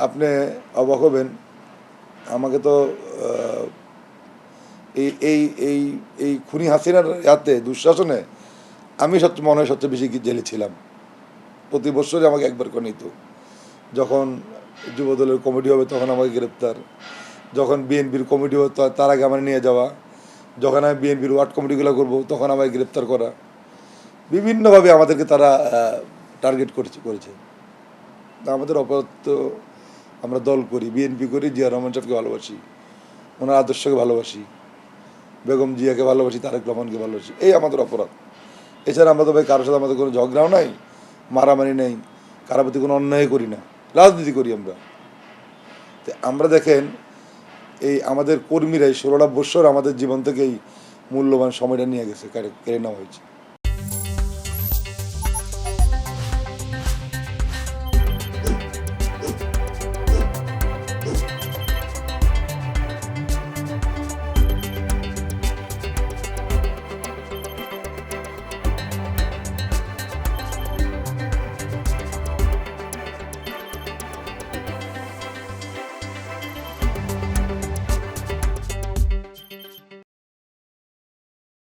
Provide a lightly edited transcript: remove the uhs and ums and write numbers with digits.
আপনি অবাক হবেন, আমাকে তো এই এই এই এই খুনি হাসিনার হাতে দুঃশাসনে আমি মনে হয় সবচেয়ে বেশি জেলে ছিলাম। প্রতি বছরই আমাকে একবার করে নিত। যখন যুবদলের কমিটি হবে তখন আমাকে গ্রেপ্তার, যখন বিএনপির কমিটি হবে তার আগে আমার নিয়ে যাওয়া, যখন আমি বিএনপির ওয়ার্ড কমিটিগুলো করবো তখন আমাকে গ্রেপ্তার করা, বিভিন্নভাবে আমাদেরকে তারা টার্গেট করেছে। আমাদের অপরাধ তো, আমরা দল করি, বিএনপি করি, জিয়া রহমান সাহেবকে ভালোবাসি, ওনার আদর্শকে ভালোবাসি, বেগম জিয়াকে ভালোবাসি, তারেক রহমানকে ভালোবাসি, এই আমাদের অপরাধ। এছাড়া আমরা তো ভাই কারোর সাথে আমাদের কোনো ঝগড়াও নাই, মারামারি নেই, কারোর প্রতি কোনো অন্যায় করি না, রাজনীতি করি আমরা। তো আমরা দেখেন এই আমাদের কর্মীরাই 16টা বৎসর আমাদের জীবন থেকে এই মূল্যবান সময়টা নিয়ে গেছে, কেড়ে নেওয়া হয়েছে।